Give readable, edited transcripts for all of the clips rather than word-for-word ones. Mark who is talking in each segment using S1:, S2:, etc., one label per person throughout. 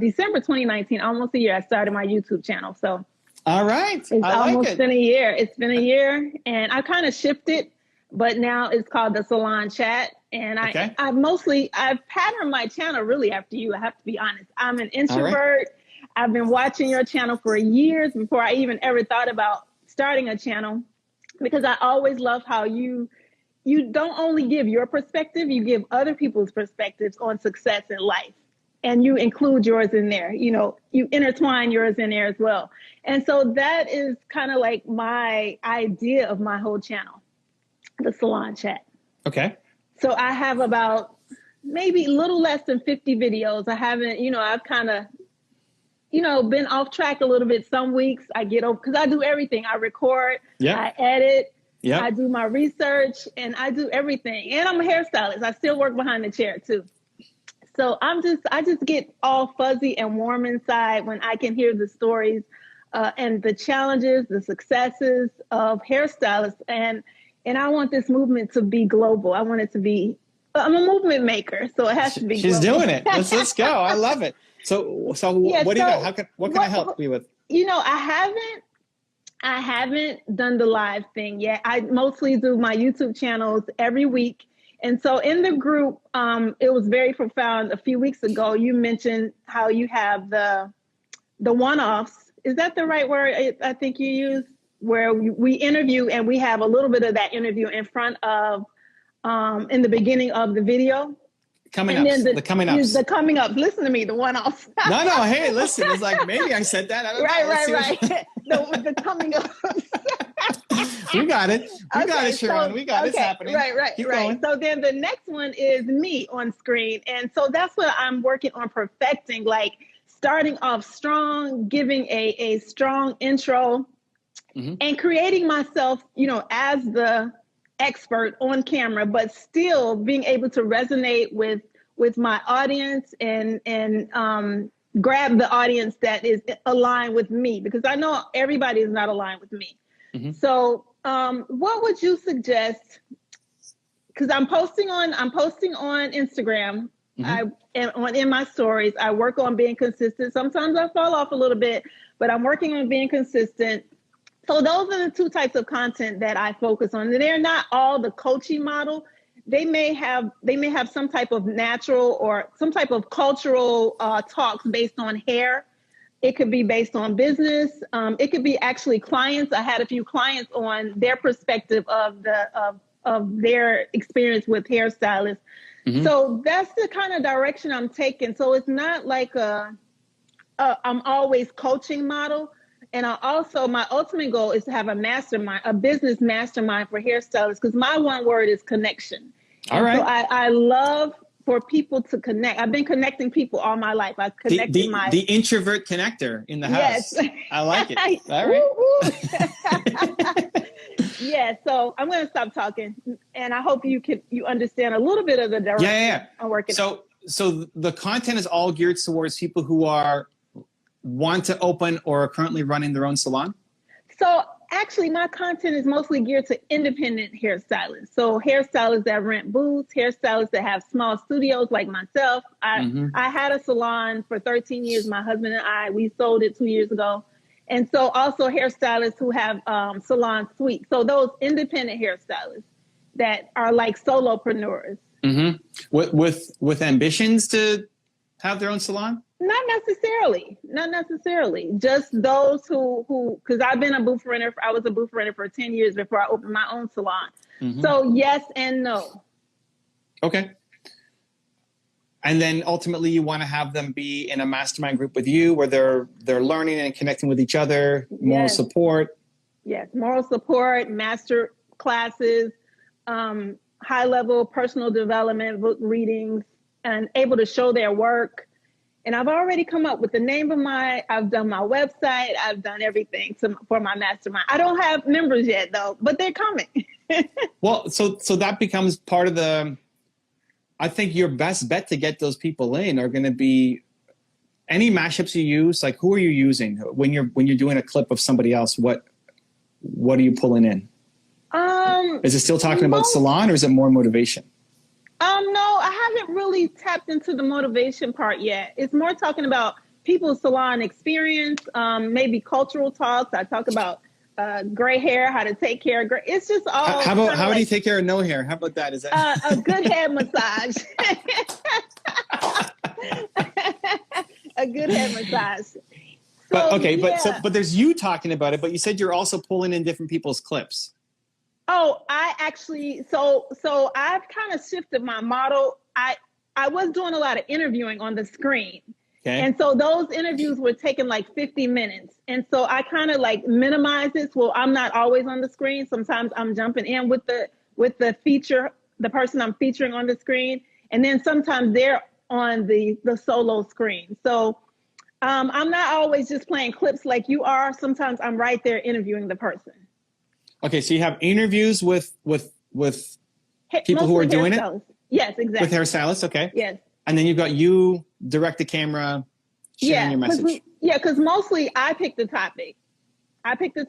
S1: December 2019, almost a year, I started my YouTube channel. So
S2: all right.
S1: It's almost been a year. It's been a year, and I kind of shifted, but now it's called the Salon Chat. And I've patterned my channel really after you. I have to be honest. I'm an introvert. Right. I've been watching your channel for years before I even ever thought about starting a channel, because I always love how you don't only give your perspective, you give other people's perspectives on success in life. And you include yours in there, you know, you intertwine yours in there as well. And so that is kind of like my idea of my whole channel, the Salon Chat.
S2: Okay. So
S1: I have about maybe a little less than 50 videos. I haven't, you know, I've kind of, you know, been off track a little bit. Some weeks I get over, because I do everything. I record, I edit, I do my research, and I do everything. And I'm a hairstylist. I still work behind the chair too. So I just get all fuzzy and warm inside when I can hear the stories and the challenges, the successes of hairstylists. And I want this movement to be global. I want it to be, I'm a movement maker, so it has to be
S2: She's
S1: global.
S2: doing it. Let's go. I love it. So what do you got? What can I help you with? You know,
S1: I haven't done the live thing yet. I mostly do my YouTube channels every week. And so in the group, it was very profound. A few weeks ago, you mentioned how you have the one-offs. Is that the right word I think you used? Where we interview and we have a little bit of that interview in front of, in the beginning of the video.
S2: Coming up. The
S1: coming up. Listen to me, the one-offs.
S2: No, hey, listen. It's like, maybe I said that. I don't know.
S1: Right. The coming up.
S2: We got it. We got it, Sharon. We got it. It's happening.
S1: Right.
S2: Going.
S1: So then the next one is me on screen. And so that's what I'm working on perfecting, like starting off strong, giving a strong intro, and creating myself, you know, as the expert on camera, but still being able to resonate with my audience and grab the audience that is aligned with me, because I know everybody is not aligned with me. So what would you suggest? Because I'm posting on Instagram. In my stories, I work on being consistent. Sometimes I fall off a little bit, but I'm working on being consistent. So those are the two types of content that I focus on. They're not all the coaching model. They may have some type of natural or some type of cultural talks based on hair. It could be based on business. It could be actually clients. I had a few clients on their perspective of their experience with hairstylists. So that's the kind of direction I'm taking. So it's not like I'm always coaching model. And my ultimate goal is to have a mastermind, a business mastermind for hairstylists, because my one word is connection.
S2: All right.
S1: So I love for people to connect. I've been connecting people all my life. I've connected
S2: the introvert connector in the house. Yes. I like it. All right.
S1: Yeah. So I'm going to stop talking, and I hope you understand a little bit of the direction I'm working on.
S2: So the content is all geared towards people who want to open or are currently running their own salon?
S1: So actually my content is mostly geared to independent hairstylists. So hairstylists that rent booths, hairstylists that have small studios like myself. I had a salon for 13 years. My husband and we sold it 2 years ago. And so also hairstylists who have salon suites. So those independent hairstylists that are like solopreneurs.
S2: With ambitions to have their own salon?
S1: Not necessarily. Just those who, because I've been a booth renter. I was a booth renter for 10 years before I opened my own salon. So yes and no.
S2: Okay. And then ultimately you want to have them be in a mastermind group with you where they're learning and connecting with each other, moral support.
S1: Yes, moral support, master classes, high level personal development, book readings, and able to show their work. And I've already come up with the name of I've done my website. I've done everything for my mastermind. I don't have members yet though, but they're coming.
S2: Well, so that becomes part of I think your best bet to get those people in are going to be any mashups you use. Like, who are you using when you're doing a clip of somebody else? What are you pulling in? Is it still talking about salon, or is it more motivation?
S1: No, I haven't really tapped into the motivation part yet. It's more talking about people's salon experience, maybe cultural talks. I talk about gray hair, how to take care of gray. It's just all.
S2: How do you take care of no hair? How about that? Is that
S1: a good head massage? A good head massage. So,
S2: but there's you talking about it, but you said you're also pulling in different people's clips.
S1: Oh, I actually, so I've kind of shifted my model. I was doing a lot of interviewing on the screen.
S2: Okay.
S1: And so those interviews were taking like 50 minutes. And so I kind of like minimize it. Well, I'm not always on the screen. Sometimes I'm jumping in with the feature, the person I'm featuring on the screen. And then sometimes they're on the solo screen. So I'm not always just playing clips like you are. Sometimes I'm right there interviewing the person.
S2: Okay, so you have interviews with people who are doing it?
S1: Yes, exactly.
S2: With hairstylists, okay.
S1: Yes.
S2: And then you've got you direct the camera, sharing your message.
S1: Because mostly I pick the topic. I pick the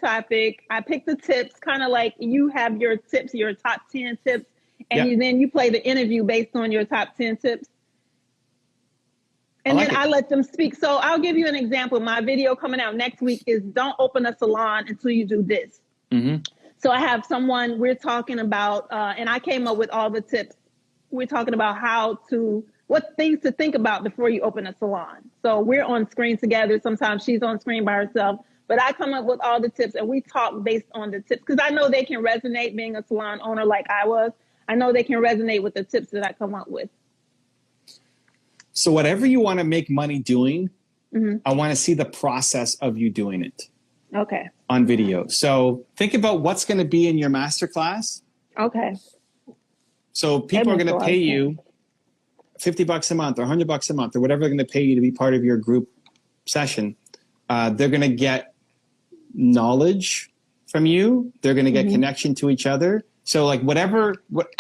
S1: tips, kind of like you have your tips, your top 10 tips, and then you play the interview based on your top 10 tips. And then I let them speak. So I'll give you an example. My video coming out next week is don't open a salon until you do this. Mm-hmm. So I have someone we're talking about, and I came up with all the tips. We're talking about what things to think about before you open a salon. So we're on screen together. Sometimes she's on screen by herself, but I come up with all the tips and we talk based on the tips because I know they can resonate being a salon owner like I was. I know they can resonate with the tips that I come up with.
S2: So whatever you want to make money doing, I want to see the process of you doing it.
S1: Okay.
S2: On video. So think about what's going to be in your masterclass.
S1: Okay.
S2: So people are going to pay you $50 a month or $100 a month or whatever they're going to pay you to be part of your group session. They're going to get knowledge from you. They're going to get connection to each other. So like what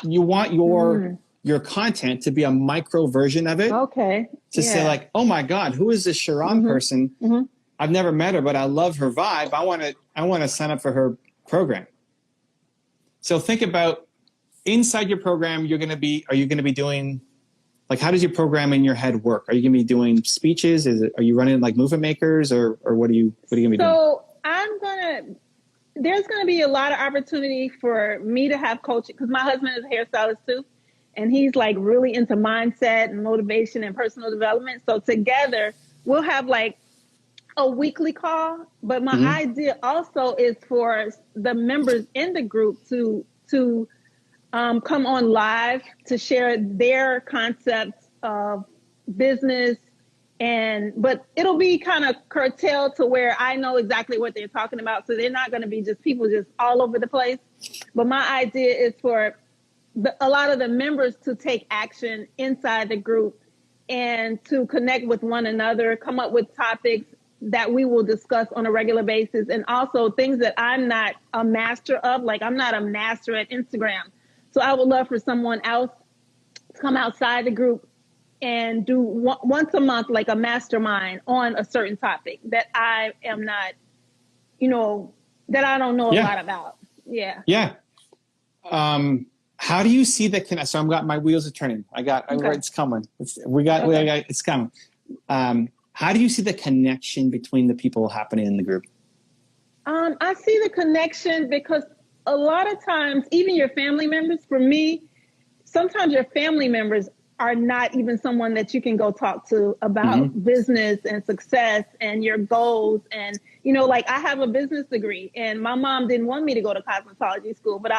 S2: you want your content to be a micro version of it.
S1: Okay.
S2: To say like, oh my God, who is this Sharon person? I've never met her, but I love her vibe. I want to sign up for her program. So think about inside your program, are you going to be doing, like, how does your program in your head work? Are you going to be doing speeches? Are you running like movement makers or what are you going to be doing?
S1: So there's going to be a lot of opportunity for me to have coaching because my husband is a hairstylist too. And he's like really into mindset and motivation and personal development. So together we'll have like a weekly call. But my idea also is for the members in the group to come on live to share their concepts of business. But it'll be kind of curtailed to where I know exactly what they're talking about. So they're not going to be just people just all over the place. But my idea is for a lot of the members to take action inside the group and to connect with one another, come up with topics that we will discuss on a regular basis. And also things that I'm not a master of, like I'm not a master at Instagram. So I would love for someone else to come outside the group and do once a month, like a mastermind on a certain topic that I am not, that I don't know a lot about. Yeah.
S2: Yeah. How do you see the so I've got my wheels are turning. It's coming. It's coming. How do you see the connection between the people happening in the group?
S1: I see the connection because a lot of times, even your family members, for me, sometimes your family members are not even someone that you can go talk to about business and success and your goals. And, like I have a business degree and my mom didn't want me to go to cosmetology school, but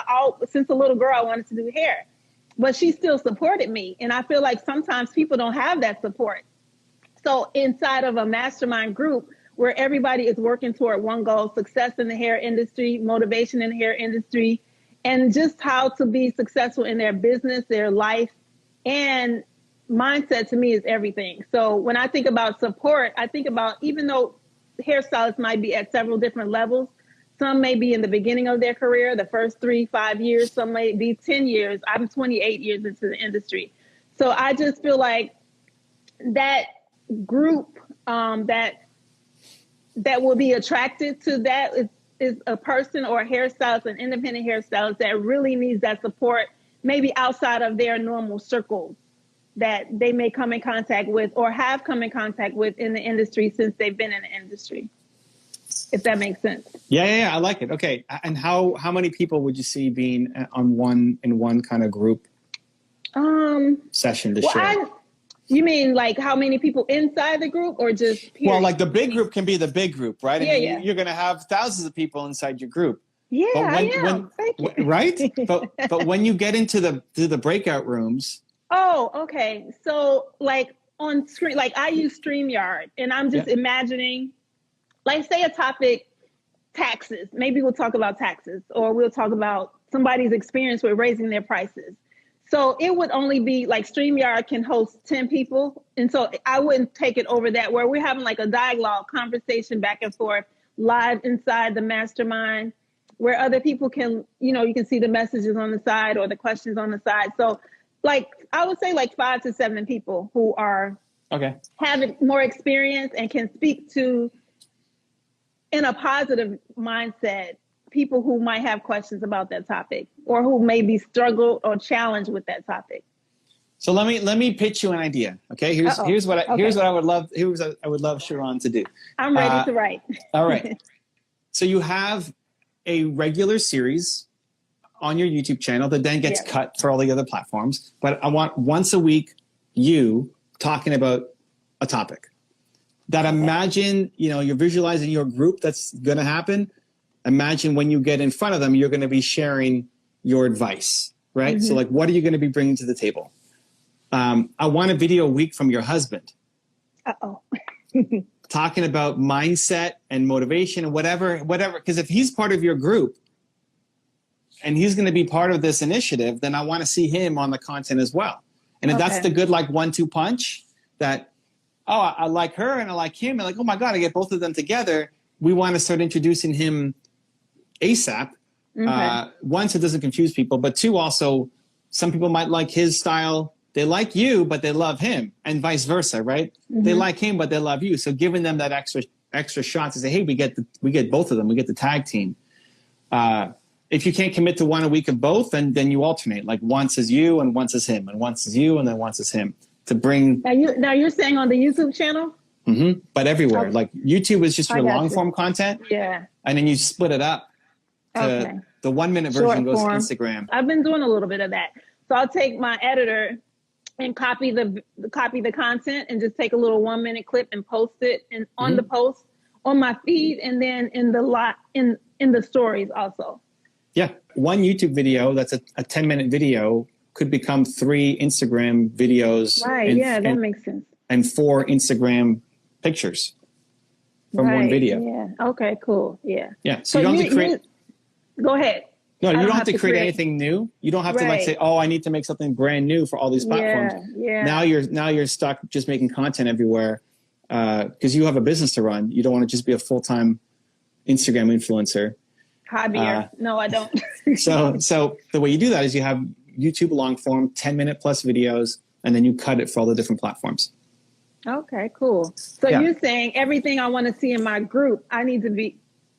S1: since a little girl, I wanted to do hair, but she still supported me. And I feel like sometimes people don't have that support. So inside of a mastermind group where everybody is working toward one goal, success in the hair industry, motivation in the hair industry, and just how to be successful in their business, their life, and mindset to me is everything. So when I think about support, I think about, even though hairstylists might be at several different levels, some may be in the beginning of their career, the first 3-5 years, some may be 10 years. I'm 28 years into the industry. So I just feel like that group that will be attracted to that is a person or a hairstylist, an independent hairstylist that really needs that support, maybe outside of their normal circles. that they may come in contact with or have come in contact with in the industry since they've been in the industry, if that makes sense.
S2: Yeah, I like it. Okay. And how many people would you see being on one kind of group session to share?
S1: You mean like how many people inside the group or just period?
S2: Well, like the big group can be the big group, right?
S1: Yeah,
S2: You're going to have thousands of people inside your group.
S1: Yeah, Thank you.
S2: Right? but when you get into the breakout rooms.
S1: Oh, okay. So like on screen, like I use StreamYard and I'm just imagining, like say a topic, taxes. Maybe we'll talk about taxes or we'll talk about somebody's experience with raising their prices. So it would only be like StreamYard can host 10 people. And so I wouldn't take it over that where we're having like a dialogue conversation back and forth live inside the mastermind where other people can, you can see the messages on the side or the questions on the side. So like, I would say like 5 to 7 people who are having more experience and can speak to, in a positive mindset, people who might have questions about that topic or who may be struggled or challenged with that topic.
S2: So let me pitch you an idea. Okay, here's what I would love Sharon to do.
S1: I'm ready to write.
S2: All right. So you have a regular series on your YouTube channel that then gets cut for all the other platforms. But I want once a week you talking about a topic that imagine, you're visualizing your group that's going to happen. Imagine when you get in front of them, you're going to be sharing your advice, right? Mm-hmm. So like, what are you going to be bringing to the table? I want a video a week from your husband. Talking about mindset and motivation and whatever. Because if he's part of your group and he's going to be part of this initiative, then I want to see him on the content as well. And if that's the good, like 1-2 punch that, I like her and I like him. And like, oh my God, I get both of them together. We want to start introducing him ASAP. One, so it doesn't confuse people, but two, also some people might like his style. They like you, but they love him, and vice versa, right? Mm-hmm. They like him, but they love you. So giving them that extra shot to say, hey, we get both of them. We get the tag team. If you can't commit to one a week of both, then you alternate. Like once is you and once is him, and once is you and then once is him to bring.
S1: Now you're saying on the YouTube channel?
S2: Mm-hmm. But everywhere. Like YouTube is just your long form content.
S1: Yeah.
S2: And then you split it up to the 1 minute version goes to Instagram.
S1: I've been doing a little bit of that. So I'll take my editor and copy the content and just take a little 1 minute clip and post it and on the post on my feed and then in the stories also.
S2: Yeah. One YouTube video that's a 10-minute video could become 3 Instagram videos.
S1: Right. That makes sense.
S2: And 4 Instagram pictures from one video.
S1: Yeah. Okay, cool. Yeah.
S2: Yeah. So you don't have to create.
S1: Go ahead.
S2: No, you don't have to create anything new. You don't have to like say, I need to make something brand new for all these platforms.
S1: Yeah.
S2: Now you're stuck just making content everywhere because you have a business to run. You don't want to just be a full-time Instagram influencer.
S1: Hobbyer. No, I don't.
S2: So the way you do that is you have YouTube long form, 10-minute plus videos, and then you cut it for all the different platforms.
S1: Okay, cool. So you're saying everything I want to see in my group,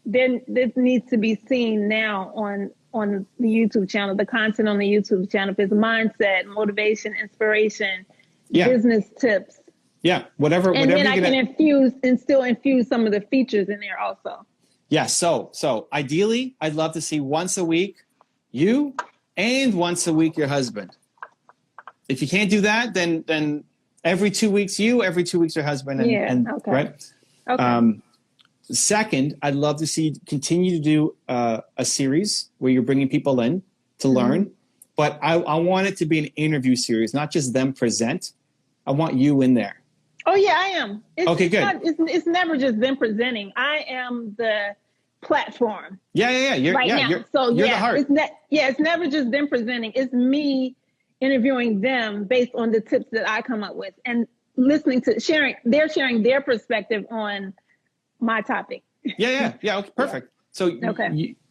S1: this needs to be seen now on the YouTube channel, the content on the YouTube channel. If it's mindset, motivation, inspiration, business tips.
S2: Yeah, whatever.
S1: And then I can still infuse some of the features in there also.
S2: Yeah, so ideally, I'd love to see once a week you and once a week your husband. If you can't do that, then every 2 weeks you, every 2 weeks your husband, right? Okay. Second, I'd love to see continue to do a series where you're bringing people in to learn, but I want it to be an interview series, not just them present. I want you in there.
S1: Oh yeah, I am.
S2: Okay, good.
S1: It's never just them presenting. I am the platform.
S2: Yeah. You're the heart.
S1: It's never just them presenting. It's me interviewing them based on the tips that I come up with and listening to sharing their perspective on my topic.
S2: Yeah. Okay, perfect. So,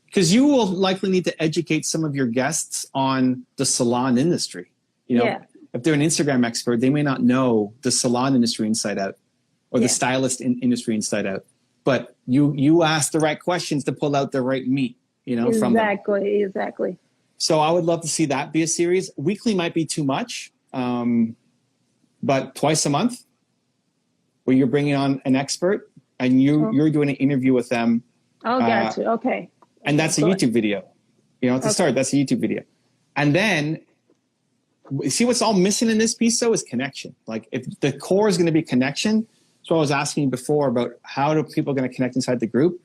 S2: because you will likely need to educate some of your guests on the salon industry. If they're an Instagram expert, they may not know the salon industry inside out or the stylist industry inside out. But you ask the right questions to pull out the right meat, from them. Exactly. So I would love to see that be a series. Weekly might be too much. but twice a month where you're bringing on an expert and you're doing an interview with them.
S1: Oh, gotcha. Okay.
S2: And that's a YouTube video. You know, to start, that's a YouTube video. And then, see what's all missing in this piece, though, is connection. Like, if the core is going to be connection, so I was asking you before about how do people going to connect inside the group.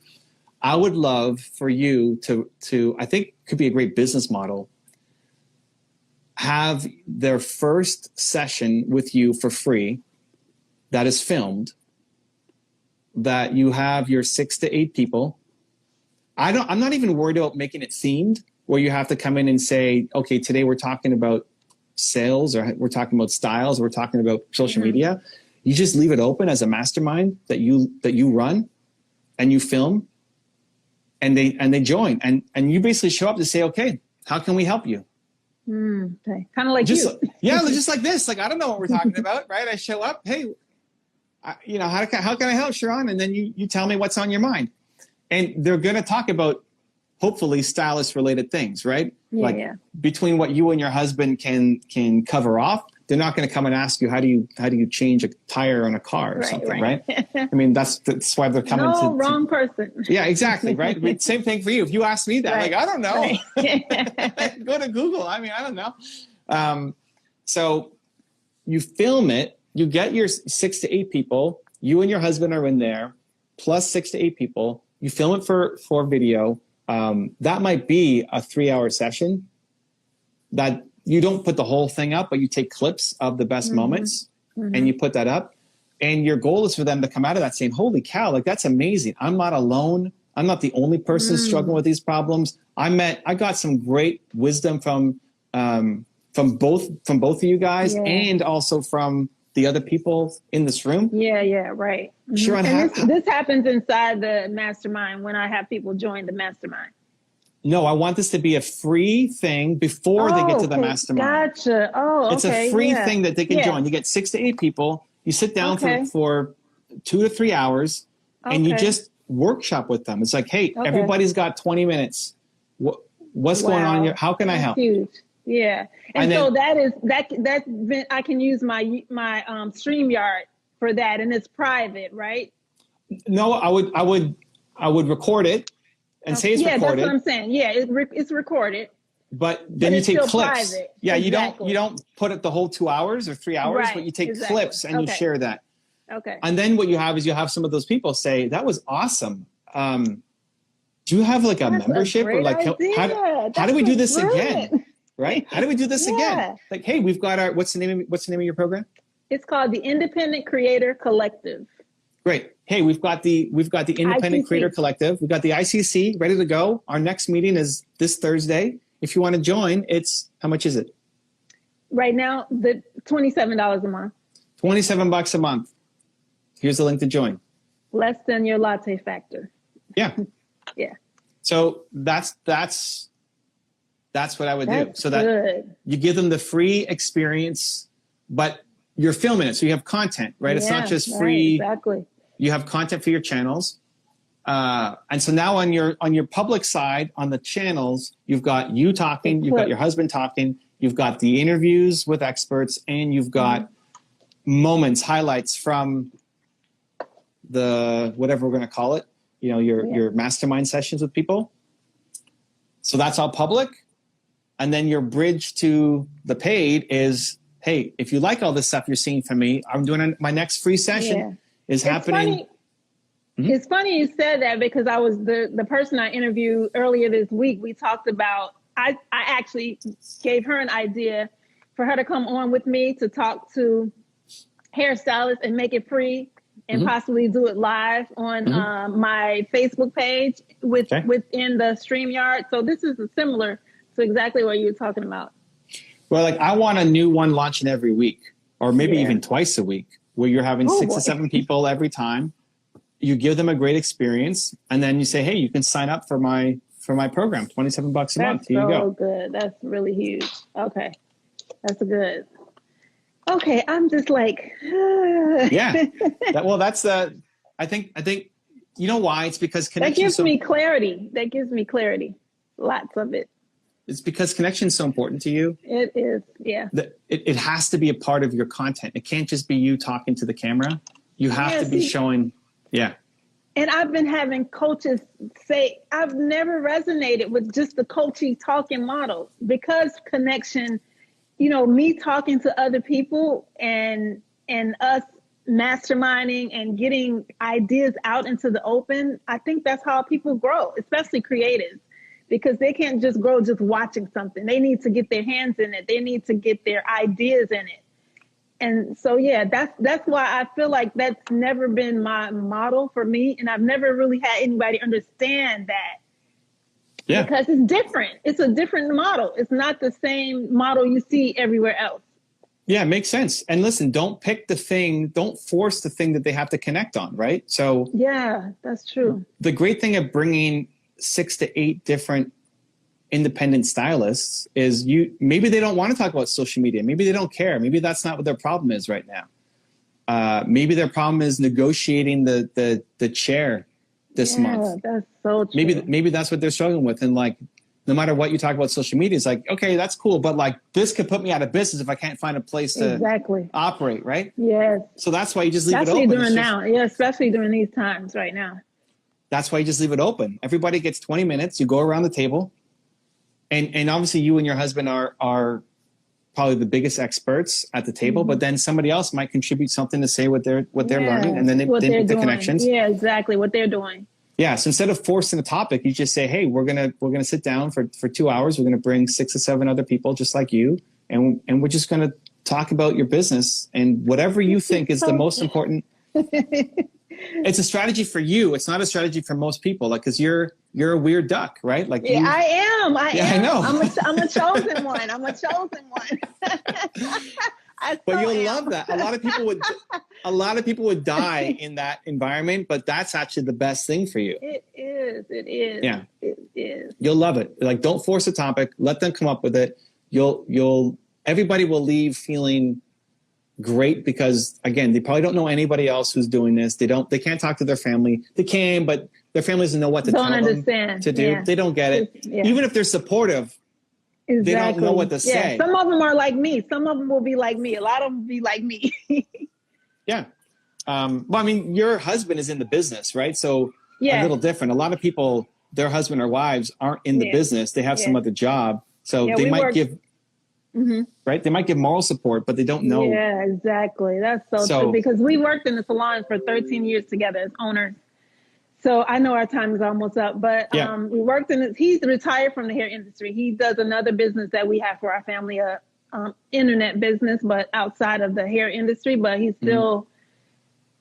S2: I would love for you to I think could be a great business model, have their first session with you for free that is filmed, that you have your 6 to 8 people. I'm not even worried about making it themed where you have to come in and say, okay, today we're talking about sales, or we're talking about styles, or we're talking about social media. You just leave it open as a mastermind that you run and you film, and they join, and you basically show up to say, okay, how can we help you?
S1: Okay. Kind of like
S2: just,
S1: you.
S2: Yeah, just like this. Like, I don't know what we're talking about, right? I show up, hey, you know, how can I help, Sharon? And then you tell me what's on your mind. And they're going to talk about, hopefully, stylist related things, right? Between what you and your husband can cover off, they're not going to come and ask you, how do you change a tire on a car or something, right? I mean, that's why they're coming to
S1: wrong person.
S2: Yeah, exactly, right? I mean, same thing for you. If you ask me that, like, I don't know. Go to Google. I mean, I don't know. So you film it, you get your 6 to 8 people, you and your husband are in there, plus 6 to 8 people. You film it for video. That might be a 3-hour session that you don't put the whole thing up, but you take clips of the best moments and you put that up. And your goal is for them to come out of that saying, holy cow, like, that's amazing. I'm not alone. I'm not the only person struggling with these problems. I got some great wisdom from both of you guys, and also from the other people in this room.
S1: Right.
S2: Sharon,
S1: and this happens inside the mastermind when I have people join the mastermind.
S2: No, I want this to be a free thing before they get to the mastermind.
S1: Gotcha. Oh, okay.
S2: It's a free thing that they can join. You get 6 to 8 people. You sit down for 2 to 3 hours, and you just workshop with them. It's like, hey, everybody's got 20 minutes. What's going on here? How can I help?
S1: Huge. Yeah. And so that I can use my StreamYard for that, and it's private, right?
S2: No, I would record it and say it's recorded. Yeah, that's
S1: what I'm saying. Yeah, it's recorded.
S2: But then you take clips.
S1: Private.
S2: Yeah, you don't put it the whole 2 hours or 3 hours, but you take clips and you share that.
S1: Okay.
S2: And then what you have is you have some of those people say, that was awesome. Do you have like a membership, or like how do we do this again? Right? How do we do this again? Like, hey, we've got what's the name of your program?
S1: It's called the Independent Creator Collective.
S2: Great. Hey, we've got the Independent Creator Collective. We've got the ICC ready to go. Our next meeting is this Thursday. If you want to join, it's, how much is it?
S1: Right now, the $27 a month.
S2: $27 a month. Here's the link to join.
S1: Less than your latte factor.
S2: Yeah.
S1: Yeah.
S2: So that's what I would do. So that you give them the free experience, but you're filming it. So you have content, right? It's not just free.
S1: Exactly.
S2: You have content for your channels. And so now on your public side, on the channels, you've got you talking, you've got your husband talking, you've got the interviews with experts, and you've got moments, highlights from the, whatever we're going to call it, you know, your mastermind sessions with people. So that's all public. And then your bridge to the paid is, hey, if you like all this stuff you're seeing from me, I'm doing my next free session is happening.
S1: It's funny you said that, because I was the person I interviewed earlier this week. We talked about, I actually gave her an idea for her to come on with me to talk to hairstylists and make it free, and possibly do it live on my Facebook page within the StreamYard. So this is similar to exactly what you were talking about.
S2: Well, like, I want a new one launching every week, or maybe even twice a week, where you're having 6 to 7 people every time. You give them a great experience, and then you say, hey, you can sign up for my program, $27 a month. Here you go.
S1: That's so good. That's really huge. Okay. That's good. Okay. I'm just like,
S2: yeah. That's I think, you know why? It's because connection.
S1: That gives me clarity. Lots of it.
S2: It's because connection is so important to you.
S1: It is, yeah.
S2: It has to be a part of your content. It can't just be you talking to the camera. You have to be showing, yeah.
S1: And I've been having coaches say, I've never resonated with just the coaching talking model, because connection, you know, me talking to other people and us masterminding and getting ideas out into the open. I think that's how people grow, especially creatives, because they can't just grow just watching something. They need to get their hands in it. They need to get their ideas in it. And so, yeah, that's why I feel like that's never been my model for me. And I've never really had anybody understand that. Yeah. Because it's different. It's a different model. It's not the same model you see everywhere else.
S2: Yeah, it makes sense. And listen, don't force the thing that they have to connect on, right? So
S1: yeah, that's true.
S2: The great thing of bringing 6 to 8 different independent stylists is maybe they don't want to talk about social media. Maybe they don't care. Maybe that's not what their problem is right now. Maybe their problem is negotiating the chair this month.
S1: That's so true.
S2: Maybe that's what they're struggling with. And like, no matter what you talk about social media, it's like, okay, that's cool. But like, this could put me out of business if I can't find a place to operate, right?
S1: Yes.
S2: So that's why you just leave it
S1: open.
S2: Especially
S1: during these times right now.
S2: That's why you just leave it open. Everybody gets 20 minutes. You go around the table. And obviously you and your husband are probably the biggest experts at the table, but then somebody else might contribute something to say what they're learning, and then they make the connections.
S1: Yeah, exactly what they're doing.
S2: Yeah. So instead of forcing a topic, you just say, hey, we're gonna sit down for 2 hours. We're gonna bring 6 or 7 other people just like you, and we're just gonna talk about your business and whatever you think is the most important. It's a strategy for you. It's not a strategy for most people. Like, cause you're a weird duck, right? Like,
S1: yeah, I am.
S2: I know.
S1: I'm a chosen one. I'm a chosen one.
S2: But you'll love that. A lot of people would die in that environment, but that's actually the best thing for you.
S1: It is.
S2: Yeah.
S1: It is.
S2: You'll love it. Like, don't force a topic. Let them come up with it. Everybody will leave feeling great, because again, they probably don't know anybody else who's doing this. They can't talk to their family. They can, but their family doesn't know what to tell them to do. Yeah. They don't get it. Yeah. Even if they're supportive, they don't know what to say.
S1: Some of them are like me. Some of them will be like me. A lot of them will be like me.
S2: Yeah. Well, I mean, your husband is in the business, right? So a little different. A lot of people, their husband or wives aren't in the business. They have some other job. So they might give... Right? They might give moral support, but they don't know.
S1: Yeah, exactly. That's so true, because we worked in the salon for 13 years together as owners. So I know our time is almost up, but we worked he's retired from the hair industry. He does another business that we have for our family, internet business, but outside of the hair industry, but he's still,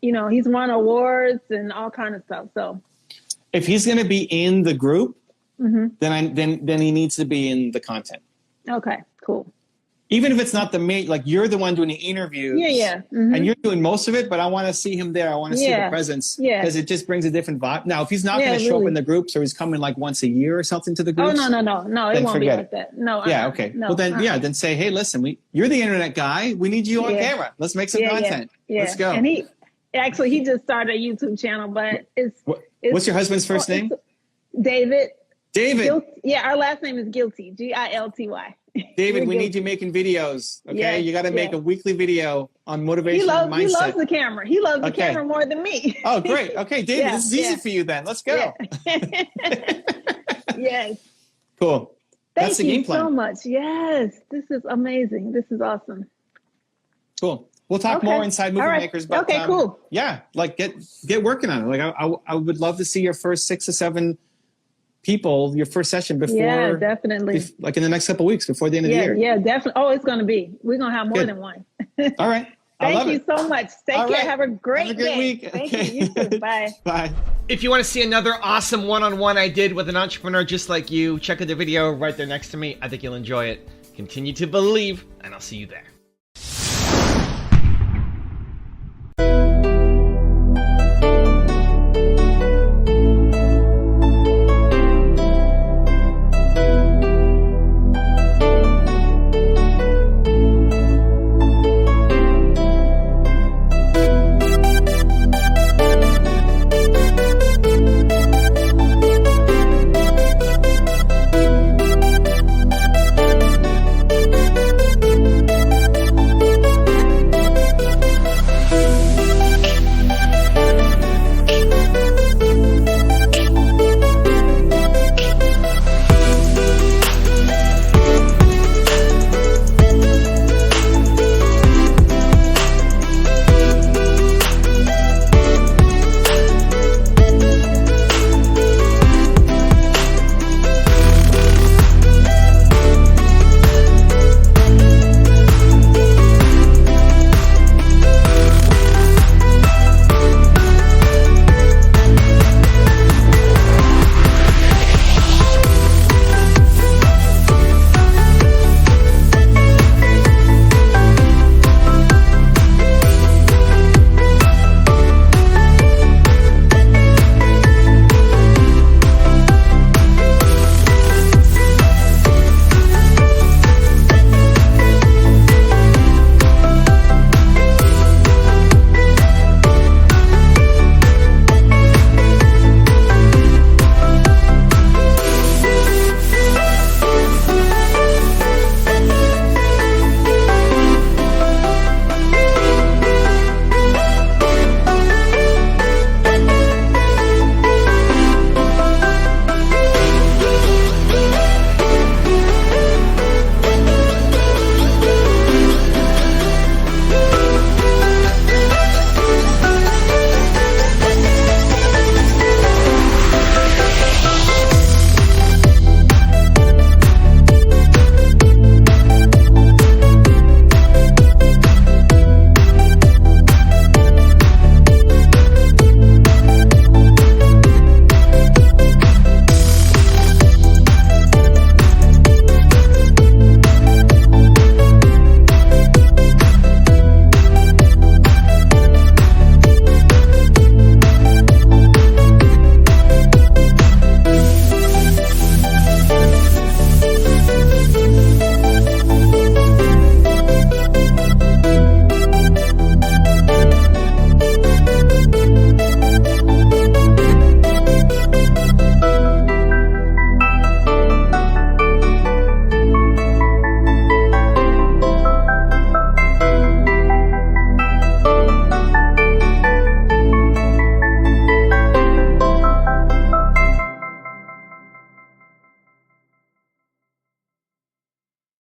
S1: he's won awards and all kind of stuff. So
S2: if he's going to be in the group, then he needs to be in the content. Okay,
S1: cool.
S2: Even if it's not the main, like you're the one doing the interviews, and you're doing most of it, but I want to see him there. I want to see the presence, because it just brings a different vibe. Now, if he's not going to show up in the groups, or he's coming like once a year or something to the groups.
S1: Oh, no, it won't be like that. No.
S2: Yeah, okay. No, well, then, then say, hey, listen, you're the internet guy. We need you on camera. Let's make some content. Yeah. Let's go.
S1: And he just started a YouTube channel, but
S2: what's your husband's first name?
S1: David.
S2: David.
S1: Our last name is Guilty. Gilty.
S2: David, we need you making videos. Okay, you got to make a weekly video on motivation and mindset.
S1: He loves the camera. He loves the camera more than me.
S2: Oh, great. Okay, David, this is easy for you then. Let's go.
S1: Yes.
S2: Cool. That's the game plan.
S1: Thank you so much. Yes, this is amazing. This is awesome.
S2: Cool. We'll talk more inside Movie Makers. But,
S1: cool.
S2: Yeah, like get working on it. Like I would love to see your first 6 or 7 people, your first session before,
S1: definitely,
S2: like in the next couple of weeks before the end of the year.
S1: Yeah, definitely. Oh, it's going to be. We're going to have more than one.
S2: All right.
S1: Thank you so much. Take care. Have a great
S2: day. Week.
S1: Thank you. You too. Bye.
S2: Bye.
S3: If you want to see another awesome one-on-one I did with an entrepreneur just like you, check out the video right there next to me. I think you'll enjoy it. Continue to believe, and I'll see you there.